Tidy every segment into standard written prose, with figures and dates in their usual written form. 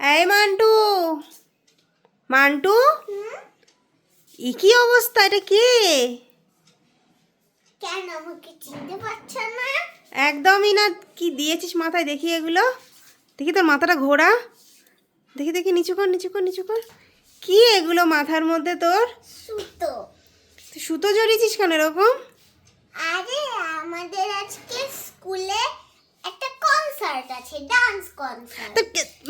এই Mantoux, Mantoux, কি অবস্থা? এটা কে? কেন আমাকে চিনতে পারছো না? একদমই না। কি দিয়েছিস মাথায়? দেখি এগুলো, দেখি তোর মাথাটা ঘোরা, দেখি দেখি, নিচু কর, নিচু কর, নিচু কর। কি এগুলো মাথার মধ্যে তোর? সুতো। তুই সুতো জড়িয়েছিস কেন এরকম? আরে আমাদের আজকে স্কুলে একটা কনসার্ট আছে, ডান্স কনসার্ট। তো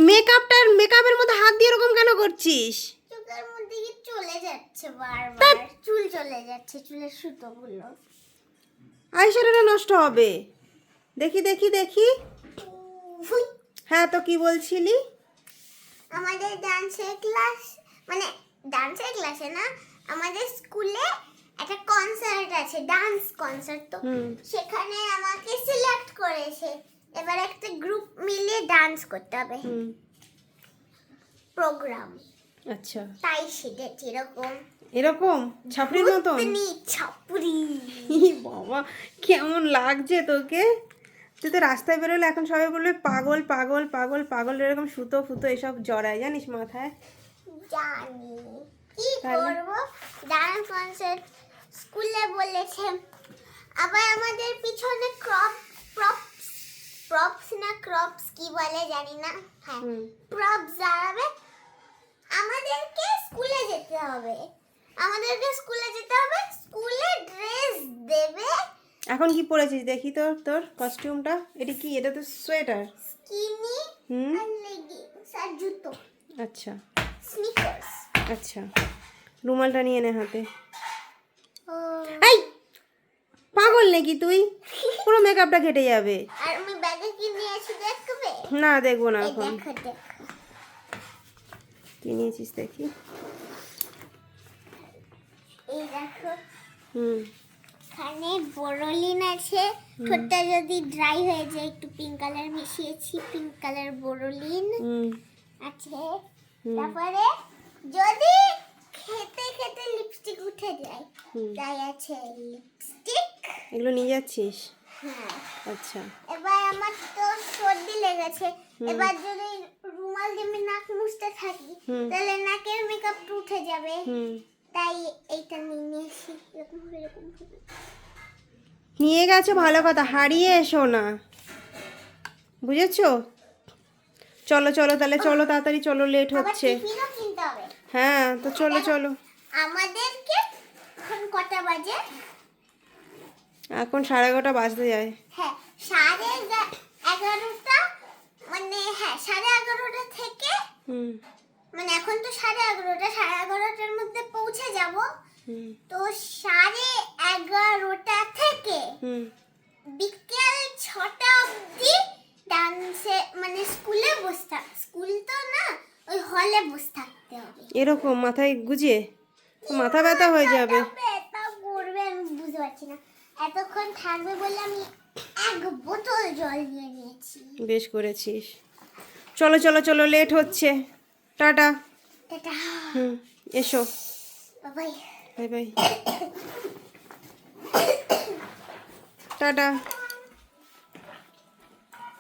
মেকআপের মধ্যে হাত দিয়ে এরকম কেন করছিস? চোখের মধ্যে কি চলে যাচ্ছে বারবার, চুল চলে যাচ্ছে, চুলের সুতোগুলো। আইশ্যাডোটা নষ্ট হবে। দেখি দেখি দেখি। ফুই। হ্যাঁ, তো কি বলছিলি? আমাদের ডান্সের ক্লাস, মানে ডান্সের ক্লাসে না, আমাদের স্কুলে একটা কনসার্ট আছে, ডান্স কনসার্ট। তো সেখানে আমাকে সিলেক্ট করেছে, এবার একটা গ্রুপ মিলে ডান্স করতে হবে, প্রোগ্রাম। আচ্ছা, তাই সেজেছি এরকম, এরকম ছাপড়ির মতন। ভূতনি ছাপুরি। বাবা, কেমন লাগছে তোকে? তুই তো রাস্তায় বেরোলে এখন সবাই বলবে পাগল পাগল পাগল পাগল, এরকম সুতো ফুতো এসব জড়ায়, জানিস মাথায়? জানি কি তাহলে? করব, ডান্স কনসার্ট স্কুলে বলেছে। আবার আমাদের পিছনে প্রপস না ক্রপস কি বলে জানি না, হ্যাঁ প্রপস দাঁড়াবে। আমাদেরকে স্কুলে যেতে হবে, স্কুলে ড্রেস দেবে। এখন কি পরেছিস দেখি তোর কস্টিউমটা? এটা কি? এটা তো সোয়েটার। স্কিনি আর লেগিংস আর জুতো। আচ্ছা স্নিকার্স। আচ্ছা, রুমালটা নিয়ে নে হাতে। ও, এই পাগল নাকি তুই? পুরো মেকআপটা কেটে যাবে। আর আমি ব্যাগে কি নিয়েছি দেখবে? না, দেখবো না এই এখন। দেখো কি নিয়েছিস দেখি। এই দেখো, হুম এখানে বোরোলিন আছে। ঠোঁটটা যদি ড্রাই হয়ে যায় একটু পিঙ্ক কালার মিশিয়েছি, পিঙ্ক কালার বোরোলিন আছে। তারপরে যদি খেতে খেতে লিপস্টিক উঠে যায়, তাই আছে লিপস্টিক। এগুলো নিয়ে যাচ্ছিস? হ্যাঁ। আচ্ছা, এবার আমার তো সর্দি লেগেছে, এবার যদি রুমাল দিয়ে নাক মুছতে থাকি তাহলে নাকের মেকআপ উঠে যাবে, তাই এইটা নিয়ে নিয়েছি। এরকম নিয়ে গেছো ভালো কথা, হারিয়ে এসো না, বুঝেছো? চলো চলো তাহলে, চলো তাড়াতাড়ি চলো, লেট আবার হচ্ছে। টিফিনও কিনতে হবে। হ্যাঁ, তো চলো চলো। আমাদেরকে এখন কটা বাজে? এখন 11:30 বাজতে যায়। হ্যাঁ, 11:30, মানে হ্যাঁ 11:30 থেকে, মানে এখন তো 11:30 মধ্যে পৌঁছে যাব। তো 11:30 থেকে বিকেল 6টা অবধি ডান্সে, মানে স্কুলে স্কুল তো না, ওই হলে বসে থাকতে হবে। এরকম মাথায় গুজিয়ে? মাথা ব্যথা হয়ে যাবে। ব্যথা করবে, আমি বুঝতে পারছি না। এতক্ষণ থাকবে বলে আমি 1 বোতল জল নিয়ে নিয়েছি। বেশ করেছিস। চলো চলো চলো, লেট হচ্ছে। টাটা। টাটা। এসো। Bye bye bye. টাটা।